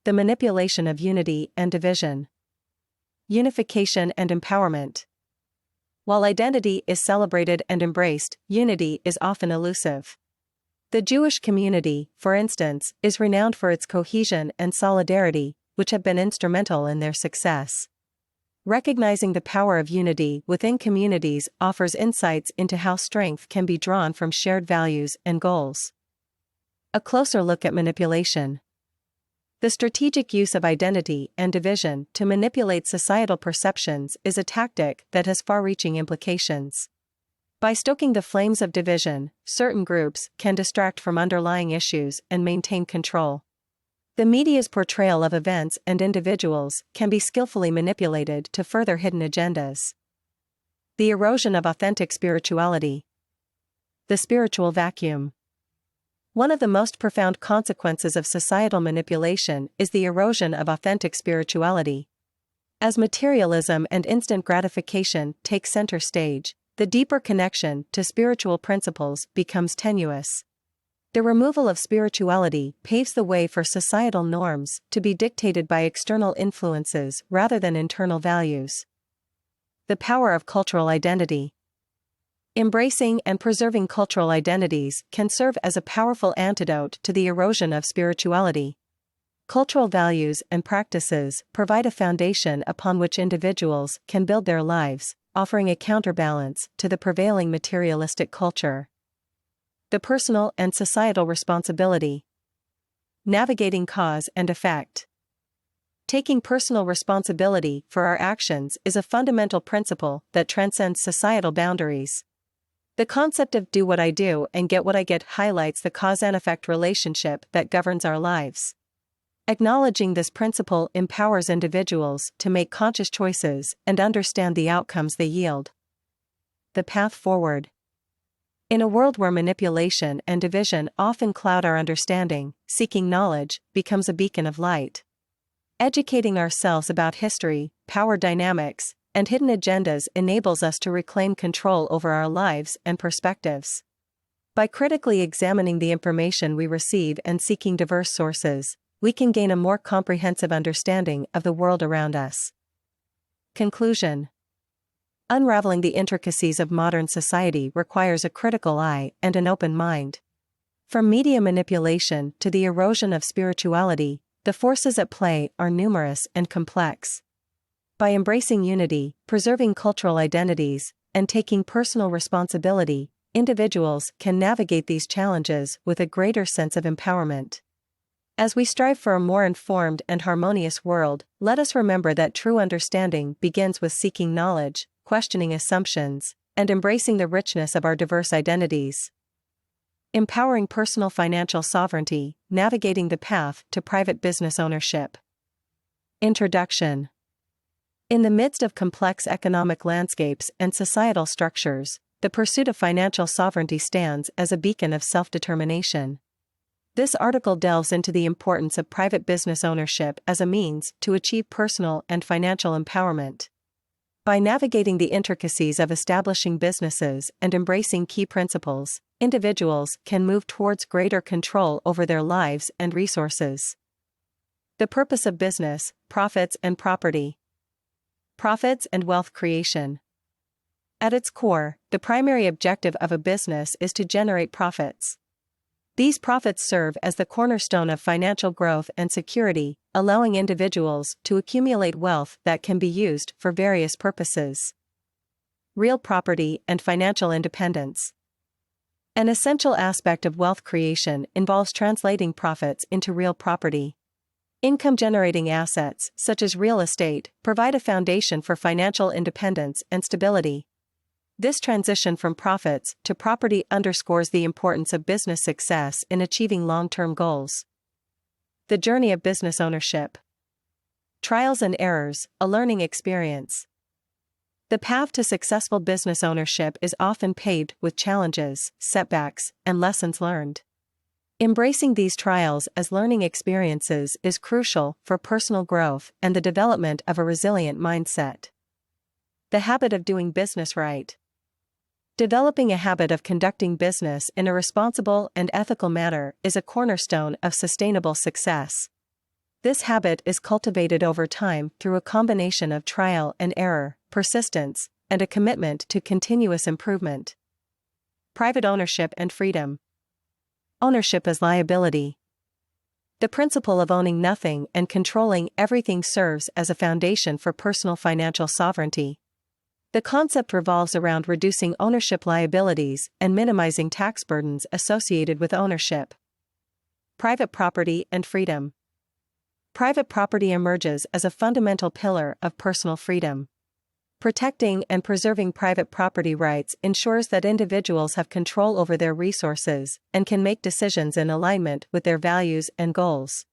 The manipulation of unity and division. Unification and empowerment. While identity is celebrated and embraced, unity is often elusive. The Jewish community, for instance, is renowned for its cohesion and solidarity, which have been instrumental in their success. Recognizing the power of unity within communities offers insights into how strength can be drawn from shared values and goals. A closer look at manipulation. The strategic use of identity and division to manipulate societal perceptions is a tactic that has far-reaching implications. By stoking the flames of division, certain groups can distract from underlying issues and maintain control. The media's portrayal of events and individuals can be skillfully manipulated to further hidden agendas. The erosion of authentic spirituality. The spiritual vacuum. One of the most profound consequences of societal manipulation is the erosion of authentic spirituality. As materialism and instant gratification take center stage, the deeper connection to spiritual principles becomes tenuous. The removal of spirituality paves the way for societal norms to be dictated by external influences rather than internal values. The power of cultural identity. Embracing and preserving cultural identities can serve as a powerful antidote to the erosion of spirituality. Cultural values and practices provide a foundation upon which individuals can build their lives, offering a counterbalance to the prevailing materialistic culture. The personal and societal responsibility. Navigating cause and effect. Taking personal responsibility for our actions is a fundamental principle that transcends societal boundaries. The concept of do what I do and get what I get highlights the cause and effect relationship that governs our lives. Acknowledging this principle empowers individuals to make conscious choices and understand the outcomes they yield. The path forward. In a world where manipulation and division often cloud our understanding, seeking knowledge becomes a beacon of light. Educating ourselves about history, power dynamics, and hidden agendas enables us to reclaim control over our lives and perspectives. By critically examining the information we receive and seeking diverse sources, we can gain a more comprehensive understanding of the world around us. Conclusion. Unraveling the intricacies of modern society requires a critical eye and an open mind. From media manipulation to the erosion of spirituality, the forces at play are numerous and complex. By embracing unity, preserving cultural identities, and taking personal responsibility, individuals can navigate these challenges with a greater sense of empowerment. As we strive for a more informed and harmonious world, let us remember that true understanding begins with seeking knowledge, questioning assumptions, and embracing the richness of our diverse identities. Empowering personal financial sovereignty, navigating the path to private business ownership. Introduction. In the midst of complex economic landscapes and societal structures, the pursuit of financial sovereignty stands as a beacon of self-determination. This article delves into the importance of private business ownership as a means to achieve personal and financial empowerment. By navigating the intricacies of establishing businesses and embracing key principles, individuals can move towards greater control over their lives and resources. The purpose of business, profits and property. Profits and wealth creation. At its core, the primary objective of a business is to generate profits. These profits serve as the cornerstone of financial growth and security, allowing individuals to accumulate wealth that can be used for various purposes. Real property and financial independence. An essential aspect of wealth creation involves translating profits into real property. Income-generating assets, such as real estate, provide a foundation for financial independence and stability. This transition from profits to property underscores the importance of business success in achieving long-term goals. The journey of business ownership. Trials and errors, a learning experience. The path to successful business ownership is often paved with challenges, setbacks, and lessons learned. Embracing these trials as learning experiences is crucial for personal growth and the development of a resilient mindset. The habit of doing business right. Developing a habit of conducting business in a responsible and ethical manner is a cornerstone of sustainable success. This habit is cultivated over time through a combination of trial and error, persistence, and a commitment to continuous improvement. Private ownership and freedom. Ownership as liability. The principle of owning nothing and controlling everything serves as a foundation for personal financial sovereignty. The concept revolves around reducing ownership liabilities and minimizing tax burdens associated with ownership. Private property and freedom. Private property emerges as a fundamental pillar of personal freedom. Protecting and preserving private property rights ensures that individuals have control over their resources and can make decisions in alignment with their values and goals.